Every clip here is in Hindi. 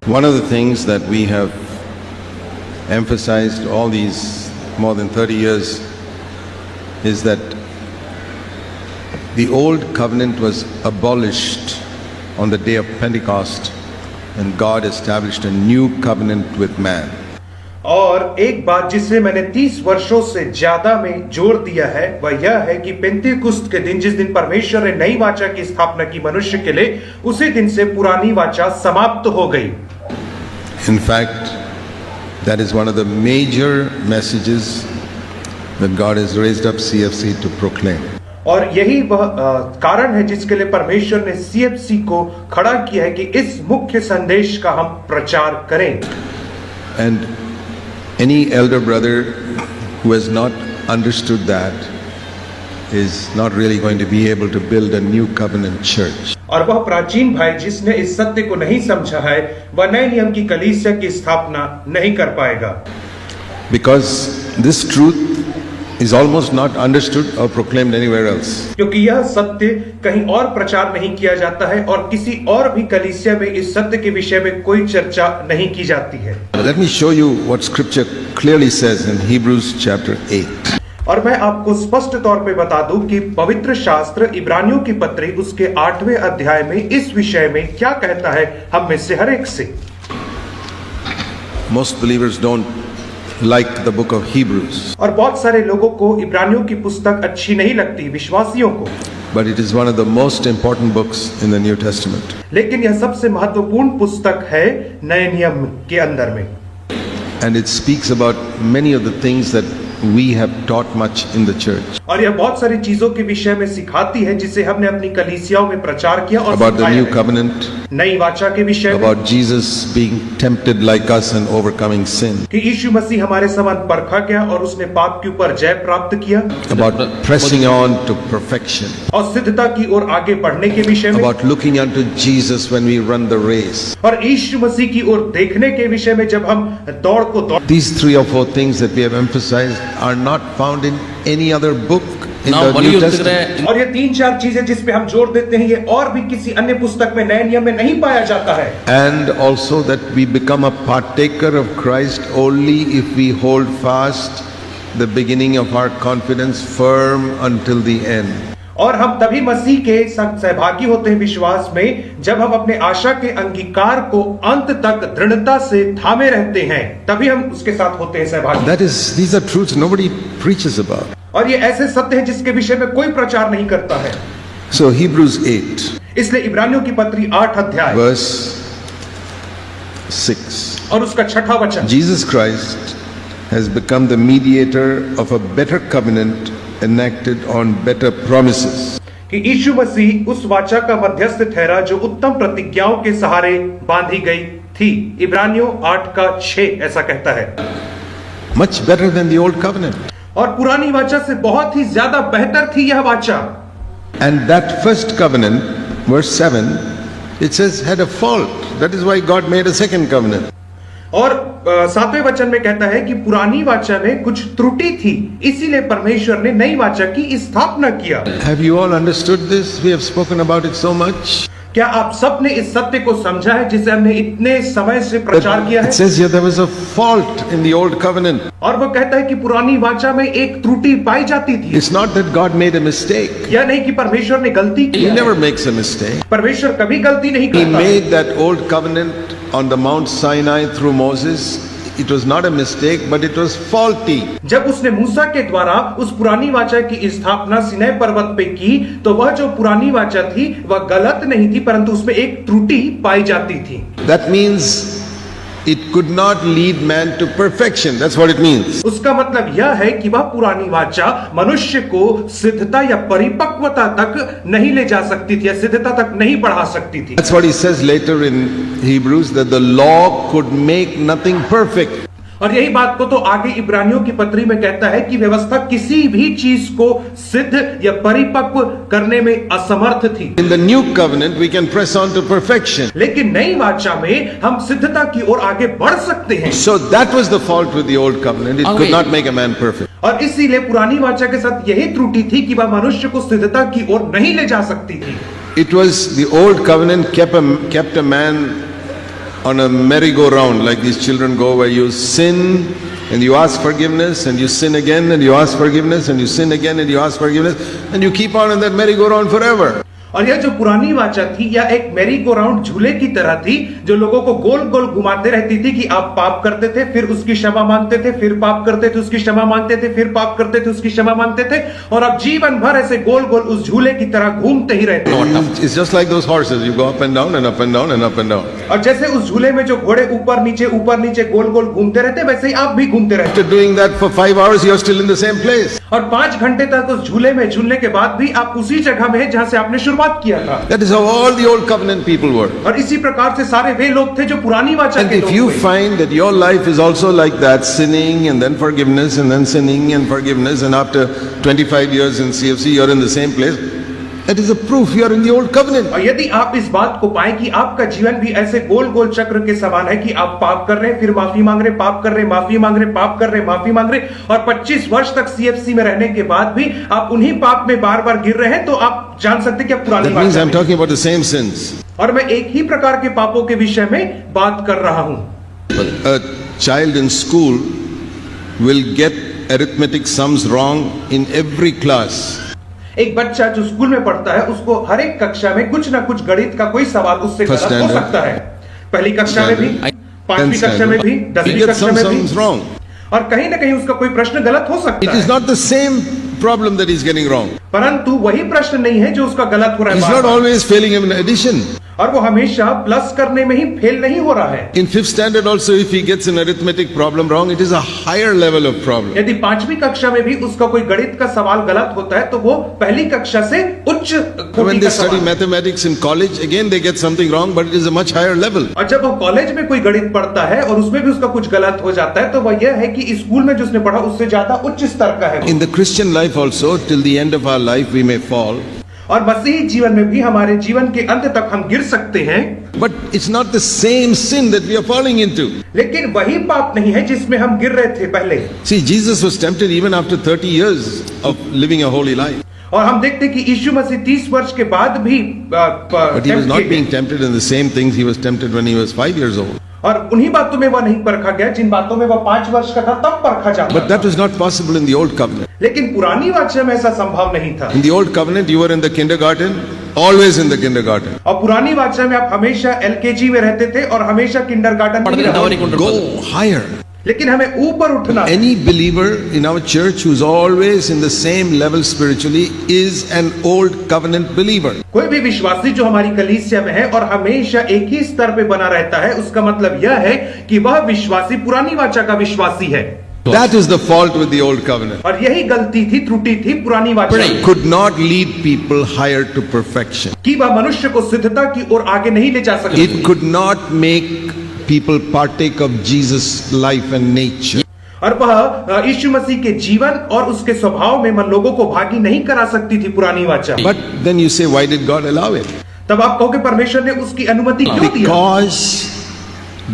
One of the things that we have emphasized all these more than 30 years is that the old covenant was abolished on the day of Pentecost and God established a new covenant with man. और एक बात जिसे मैंने 30 वर्षों से ज्यादा में जोर दिया है वह यह है कि पेंतेकुस्त के दिन जिस दिन परमेश्वर ने नई वाचा की स्थापना की मनुष्य के लिए, उसी दिन से पुरानी वाचा समाप्त हो गई। In fact, that is one of the major messages that God has raised up CFC to proclaim. और यही वह कारण है जिसके लिए परमेश्वर ने CFC को खड़ा किया है कि इस मुख्य संदेश का हम प्रचार करें। And any elder brother who has not understood that is not really going to be able to build a new covenant church. और वह प्राचीन भाई जिसने इस सत्य को नहीं समझा है वह नए नियम की कलीसिया की स्थापना नहीं कर पाएगा। Because this truth is almost not understood or proclaimed anywhere else. क्योंकि यह सत्य कहीं और प्रचार नहीं किया जाता है और किसी और भी कलीसिया में इस सत्य के विषय में कोई चर्चा नहीं की जाती है। Let me show you what scripture clearly says in Hebrews chapter 8. और मैं आपको स्पष्ट तौर पे बता दूं कि पवित्र शास्त्र इब्रानियों की पत्री उसके 8वें अध्याय में इस विषय में क्या कहता है हम में से हर एक से। Most believers don't like the book of Hebrews. और बहुत सारे लोगों को इब्रानियों की पुस्तक अच्छी नहीं लगती, विश्वासियों को। But it is one of the most important books in the New Testament. लेकिन यह सबसे महत्वपूर्ण पुस्तक है नए नियम के अंदर में। And it speaks about many of the things that we have taught much in the church. और यह बहुत सारी चीजों के विषय में सिखाती है जिसे हमने अपनी कलीसियाओं में प्रचार किया और About the new covenant. नई वाचा के विषय में। About Jesus being tempted like us and overcoming sin. कि यीशु मसीह हमारे समान परखा गया और उसने पाप के ऊपर जय प्राप्त किया। About pressing on to perfection. और सिद्धता की ओर आगे बढ़ने के विषय में। About looking unto Jesus when we run the race. और यीशु मसीह की ओर देखने के विषय में जब हम दौड़ को दौड़। These 3 or 4 things that we have emphasized are not found in any other book in the New Testament. और ये 3-4 चीजें जिस पे हम जोर देते हैं ये और भी किसी अन्य पुस्तक में नए नियम में नहीं पाया जाता है। And also that we become a partaker of Christ only if we hold fast the beginning of our confidence firm until the end. और हम तभी मसीह के सहभागी होते हैं विश्वास में जब हम अपने आशा के अंगीकार को अंत तक दृढ़ता से थामे रहते हैं, तभी हम उसके साथ होते हैं सहभागी। These are truths nobody preaches about. और ये ऐसे सत्य हैं जिसके विषय में कोई प्रचार नहीं करता है। So Hebrews 8. इसलिए इब्रानियों की पत्री 8 अध्याय verse 6. और उसका 6वां वचन। Jesus Christ has become the mediator of a better covenant enacted on better promises. कि यीशु मसीह उस वाचा का मध्यस्थ ठहरा जो उत्तम प्रतिज्ञाओं के सहारे बांधी गई थी। इब्रानियों 8:6 ऐसा कहता है। Much better than the old covenant. और पुरानी वाचा से बहुत ही ज्यादा बेहतर थी यह वाचा। And that first covenant, verse 7, it says had a fault. That is why God made a second covenant. और 7वें वचन में कहता है कि पुरानी वाचा में कुछ त्रुटि थी, इसीलिए परमेश्वर ने नई वाचा की स्थापना किया। Have you all understood this? We have spoken about it so much. क्या आप सब ने इस सत्य को समझा है जिसे हमने इतने समय से प्रचार किया है? It says here there was a fault in the old covenant. और वो कहता है कि पुरानी वाचा में एक त्रुटि पाई जाती थी। It's not that God made a mistake. यह नहीं कि परमेश्वर ने गलती की। He never makes a mistake. परमेश्वर कभी गलती नहीं He करता। made that old covenant on the Mount Sinai through Moses. It was not a mistake, but it was faulty. जब उसने मूसा के द्वारा उस पुरानी वाचा की स्थापना सिनै पर्वत पे की तो वह जो पुरानी वाचा थी वह गलत नहीं थी, परंतु उसमें एक त्रुटि पाई जाती थी। That means it could not lead man to perfection. That's what it means. उसका मतलब यह है कि वह पुरानी वाचा मनुष्य को सिद्धता या परिपक्वता तक नहीं ले जा सकती थी या सिद्धता तक नहीं बढ़ा सकती थी। That's what he says later in Hebrews, that the law could make nothing perfect. और यही बात को तो आगे इब्रानियों की पत्री में कहता है कि व्यवस्था किसी भी चीज को सिद्ध या परिपक्व करने में असमर्थ थी। In the new covenant we can press on to perfection. लेकिन नई वाचा में हम सिद्धता की ओर आगे बढ़ सकते हैं। So that was the fault with the old covenant. It could not make a man perfect. और इसीलिए पुरानी वाचा के साथ यही त्रुटि थी कि वह मनुष्य को सिद्धता की ओर नहीं ले जा सकती थी। It was the old covenant kept a man on a merry-go-round like these children go, where you sin and you ask forgiveness and you sin again and you ask forgiveness and you sin again and you ask forgiveness and you keep on in that merry-go-round forever. और यह जो पुरानी वाचा थी यह एक मैरी गो राउंड झूले की तरह थी जो लोगों को गोल गोल घुमाते रहती थी कि आप पाप करते थे फिर उसकी क्षमा मांगते थे, फिर पाप करते थे उसकी क्षमा मांगते थे, फिर पाप करते थे उसकी क्षमा मांगते थे और आप जीवन भर ऐसे गोल गोल उस झूले की तरह घूमते ही रहते थे। It's just like those horses, you go up and down and up and down and up and down. और जैसे उस झूले में जो घोड़े ऊपर नीचे गोल गोल घूमते रहते वैसे ही आप भी घूमते रहते। After doing that for 5 hours, you're still in the same place. और 5 घंटे तक उस झूले में झूलने के बाद भी आप उसी जगह में हैं जहां से आपने शुरुआत किया था। That is how all the old covenant people were. और इसी प्रकार से सारे वे लोग थे जो पुरानी वाचा And के if लोग you थे। find that your life is also like that, sinning and then forgiveness and then sinning and forgiveness, and after 25 years in CFC you're in the same place, that is a proof you are in the old covenant. और यदि आप इस बात को पाएं कि आपका जीवन भी ऐसे गोल गोल चक्र के समान है कि आप पाप कर रहे हैं, फिर माफी मांग रहे, पाप कर रहे, माफी मांग रहे, पाप कर रहे, माफी मांग रहे, और 25 वर्ष तक सीएफसी में रहने के बाद भी आप उन्हीं पाप में बार बार गिर रहे हैं, तो आप जान सकते हैं कि आप पुरानी That means वाचा I'm में। talking about the same sins. और मैं एक ही प्रकार के पापों के विषय में बात कर रहा हूं। A child in school will get arithmetic sums wrong in every class. एक बच्चा जो स्कूल में पढ़ता है उसको हर एक कक्षा में कुछ ना कुछ गणित का कोई सवाल उससे First गलत हो standard. सकता है। पहली कक्षा में भी, Standard. 5वीं कक्षा में भी, He 10वीं gets कक्षा some में भी, sums wrong. और कहीं ना कहीं उसका कोई प्रश्न गलत हो It सकता is है। not the same problem that he's getting wrong. परंतु वही प्रश्न नहीं है जो उसका गलत हो रहा है He's bar not bar. always failing in addition. और वो हमेशा प्लस करने में ही फेल नहीं हो रहा है। In 5th standard also, if he gets an arithmetic problem wrong, it is a higher level of problem. यदि 5वीं कक्षा में भी उसका कोई गणित का सवाल गलत होता है तो वो पहली कक्षा से उच्च When कोटि they का study सवाल। mathematics in college, again they get something wrong, but it is a much higher level. और जब वो कॉलेज में कोई गणित पढ़ता है और उसमें भी उसका कुछ गलत हो जाता है तो वह यह है कि स्कूल में जो उसने पढ़ा उससे ज्यादा उच्च स्तर का है। In the Christian life also, till the end of our life, we may fall. और मसीही जीवन में भी हमारे जीवन के अंत तक हम गिर सकते हैं, But it's not the same sin that we are falling into. लेकिन वही पाप नहीं है जिसमें हम गिर रहे थे पहले। See, Jesus was tempted even after 30 years of living a holy life. और हम देखते हैं कि यीशु मसीह 30 वर्ष के बाद भी But he was not tempted being किए। tempted in the same things he was tempted when he was 5 years old. और उन्हीं बातों में वह नहीं परखा गया जिन बातों में वह 5 वर्ष का था तब परखा जाता But that was not possible in the old covenant. लेकिन पुरानी वाचा में ऐसा संभव नहीं था। In the old covenant, you were in the kindergarten, always in the kindergarten. और पुरानी वाचा में आप हमेशा एलकेजी में रहते थे और हमेशा किंडरगार्टन में रहते थे। Go higher. लेकिन हमें ऊपर उठना है। Any believer in our church who's always in the same level spiritually is an old covenant believer. कोई भी विश्वासी जो हमारी कलीसिया में है और हमेशा एक ही स्तर पे बना रहता है उसका मतलब यह है कि वह विश्वासी पुरानी वाचा का विश्वासी है। That is the fault with the old covenant. और यही गलती थी, त्रुटि थी पुरानी वाचा में। Could not lead people higher to perfection. कि वह मनुष्य को सिद्धता की ओर आगे नहीं ले जा सकती। It could not make people partake of Jesus' life and nature. और वह यीशु मसीह के जीवन और उसके स्वभाव में मन लोगों को भागी नहीं करा सकती थी पुरानी वाचा। But then you say, why did God allow it? तब आप कहोगे परमेश्वर ने उसकी अनुमति क्यों दिया? Because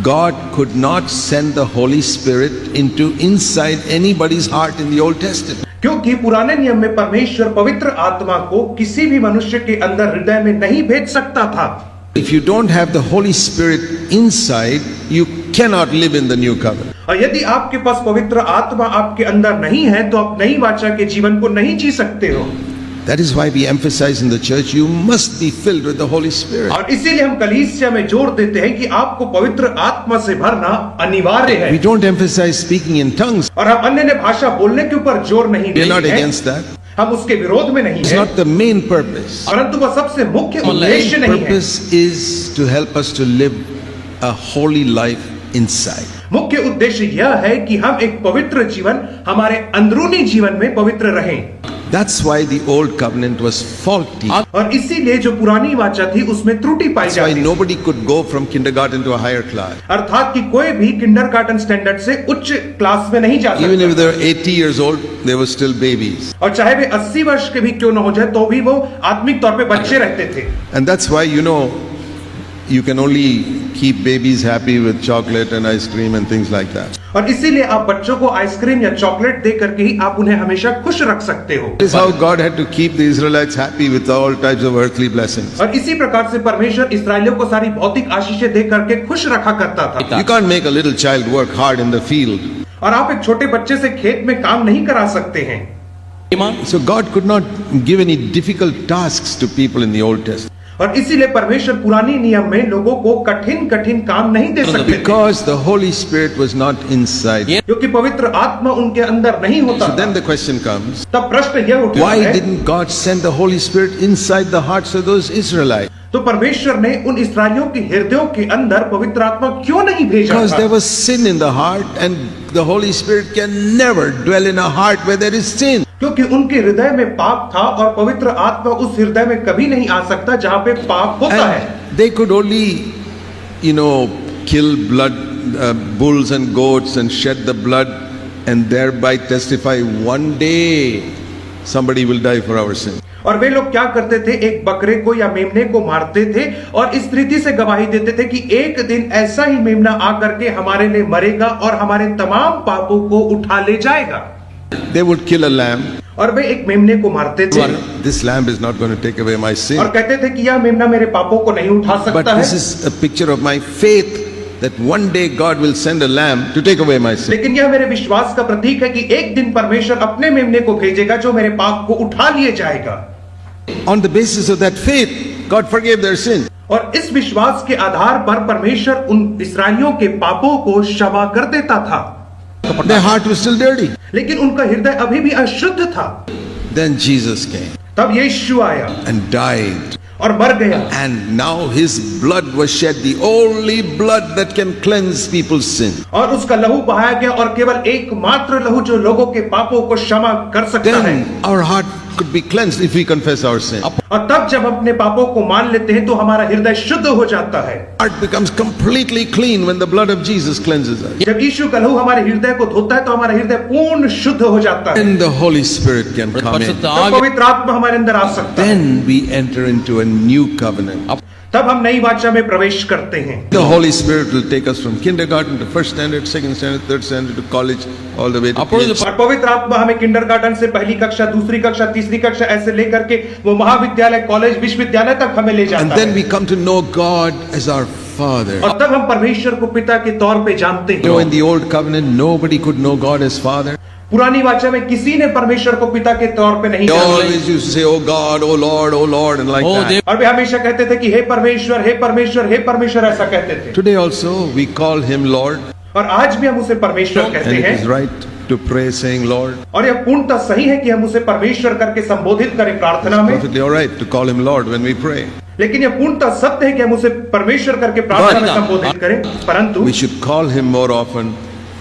God could not send the Holy Spirit into inside anybody's heart in the Old Testament. क्योंकि पुराने नियम में परमेश्वर पवित्र आत्मा को किसी भी मनुष्य के अंदर हृदय में नहीं भेज सकता था। If you don't have the Holy Spirit inside, you cannot live in the new covenant. और यदि आपके पास पवित्र आत्मा आपके अंदर नहीं है तो आप नई वाचा के जीवन को नहीं जी सकते हो। That is why we emphasize in the church, you must be filled with the Holy Spirit. और इसीलिए हम कलीसिया में जोर देते हैं कि आपको पवित्र आत्मा से भरना अनिवार्य है। We don't emphasize speaking in tongues. और हम अन्य भाषा बोलने के ऊपर जोर नहीं We are not देते हैं। against that. हम उसके विरोध में नहीं It's है, not the main purpose. परंतु वह सबसे मुख्य उद्देश्य The नहीं है। purpose is to help us to live a holy life inside. मुख्य उद्देश्य यह है कि हम एक पवित्र जीवन हमारे अंदरूनी जीवन में पवित्र रहें। That's why the old covenant was faulty. और इसीलिए जो पुरानी वाचा थी उसमें त्रुटि पाई That's why जाती थी। nobody could go from kindergarten to a higher class. अर्थात कि कोई भी किंडरगार्टन स्टैंडर्ड से उच्च क्लास में नहीं जा Even if सकता। they were 80 years old, they were still babies. और चाहे वे 80 वर्ष के भी क्यों न हो जाए तो भी वो आत्मिक तौर पे बच्चे रहते थे। And that's why, you can only keep babies happy with chocolate and ice cream and things like that. और इसीलिए आप बच्चों को आइसक्रीम या चॉकलेट दे करके ही आप उन्हें हमेशा खुश रख सकते हो। This is how God had to keep the Israelites happy with all types of earthly blessings. और इसी प्रकार से परमेश्वर इस्राएलियों को सारी भौतिक आशीषें दे करके खुश रखा करता था। You can't make a little child work hard in the field. और आप एक छोटे बच्चे से खेत में काम नहीं करा सकते हैं। So God could not give any difficult tasks to people in the Old Testament. और इसीलिए परमेश्वर पुरानी नियम में लोगों को कठिन कठिन काम नहीं दे सकते थे। Because the Holy Spirit was not inside. क्योंकि पवित्र आत्मा उनके अंदर नहीं होता। So then the question comes, तब प्रश्न यह उठता why है, didn't God send the Holy Spirit inside the hearts of those Israelites? तो परमेश्वर ने उन इस्राएलियों के हृदयों के अंदर पवित्र आत्मा क्यों नहीं भेजा Because था? there was sin in the heart, and the Holy Spirit can never dwell in a heart where there is sin. क्योंकि उनके हृदय में पाप था और पवित्र आत्मा उस हृदय में कभी नहीं आ सकता जहाँ पे पाप होता है। And they could only, kill bulls and goats and shed the blood and thereby testify one day somebody will die for our sin. और वे लोग क्या करते थे, एक बकरे को या मेमने को मारते थे और इस रीति से गवाही देते थे कि एक दिन ऐसा ही मेमना आकर के हमारे लिए मरेगा और हमारे तमाम पापों को उठा ले जाएगा। They would kill a lamb. और वे एक मेमने को मारते थे। This lamb is not going to take away my sin. और कहते थे कि यह मेमना मेरे पापों को नहीं उठा But सकता this है। is a picture of my faith that one day God will send a lamb to take away my sin. लेकिन यह मेरे विश्वास का प्रतीक है कि एक दिन परमेश्वर अपने मेमने को भेजेगा जो मेरे पाप को उठा लिए जाएगा। On the basis of that faith, God forgave their sin. और इस विश्वास के आधार पर परमेश्वर उन इस्राएलियों के पापों को क्षमा कर देता था। Their heart was still dirty. लेकिन उनका हृदय अभी भी अशुद्ध था। Then Jesus came तब यीशु आया and died. और मर गया। And now his blood was shed, the only blood that can cleanse people's sin. और उसका लहू बहाया गया और केवल एकमात्र लहू जो लोगों के पापों को क्षमा कर सकता है। Then our heart could be cleansed if we confess our sin. और तब जब अपने पापों को मान लेते हैं तो हमारा हृदय शुद्ध हो जाता है। Heart becomes completely clean when the blood of Jesus cleanses us. जब यीशु का लहू हमारे हृदय को धोता है तो हमारा हृदय पूर्ण शुद्ध हो जाता है। Then the Holy Spirit can come in. तब पवित्र आत्मा हमारे अंदर आ सकता है। Then we enter into a new covenant. तब हम नई वाचा में प्रवेश करते हैं। The Holy Spirit will take us from kindergarten to first standard, second standard, third standard to college, all the way to PhD. और पवित्र आत्मा हमें किंडरगार्टन से पहली कक्षा, दूसरी कक्षा, तीसरी कक्षा ऐसे लेकर के वो महाविद्यालय, कॉलेज, विश्वविद्यालय तक हमें ले जाता And है। then we come to know God as our Father. और तब हम परमेश्वर को पिता के तौर पे जानते So हैं। in the old covenant, nobody could know God as Father. पुरानी वाचा में किसी ने परमेश्वर को पिता के तौर पे नहीं They जाना। always used to say, "Oh God, oh Lord," and like that. और वे हमेशा कहते थे कि हे परमेश्वर, हे परमेश्वर, हे परमेश्वर, ऐसा कहते थे। Today also we call Him Lord, और आज भी हम उसे परमेश्वर कहते and it is हैं। right to pray saying Lord. और यह पूर्णतः सही है कि हम उसे परमेश्वर करके संबोधित करें प्रार्थना में। Perfectly all right to call Him Lord when we pray. लेकिन यह पूर्णतः सत्य है कि हम उसे परमेश्वर करके प्रार्थना में संबोधित करें, परंतु We should call Him more often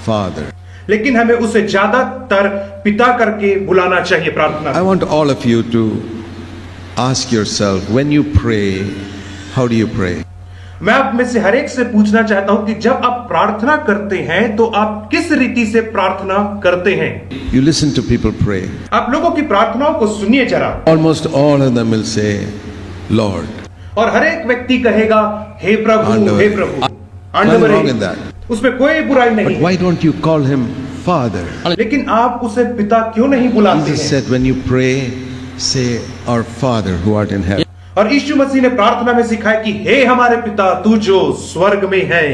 Father. लेकिन हमें उसे ज्यादातर पिता करके बुलाना चाहिए प्रार्थना I में। want all of you to ask yourself, when you pray, how do you pray? मैं आप में से हर एक से पूछना चाहता हूं कि जब आप प्रार्थना करते हैं तो आप किस रीति से प्रार्थना करते हैं? You listen to people pray. आप लोगों की प्रार्थनाओं को सुनिए जरा। Almost all of them will say, Lord. और हर एक व्यक्ति कहेगा हे प्रभु, आंडवर। हे प्रभु। Nothing आंडवर wrong in that. उसमें कोई बुराई नहीं But है। why don't you call Him Father? लेकिन आप उसे पिता क्यों नहीं बुलाते Jesus हैं? said, when you pray, say, Our Father who art in heaven. और यीशु मसीह ने प्रार्थना में सिखाया कि हे हमारे पिता तू जो स्वर्ग में है।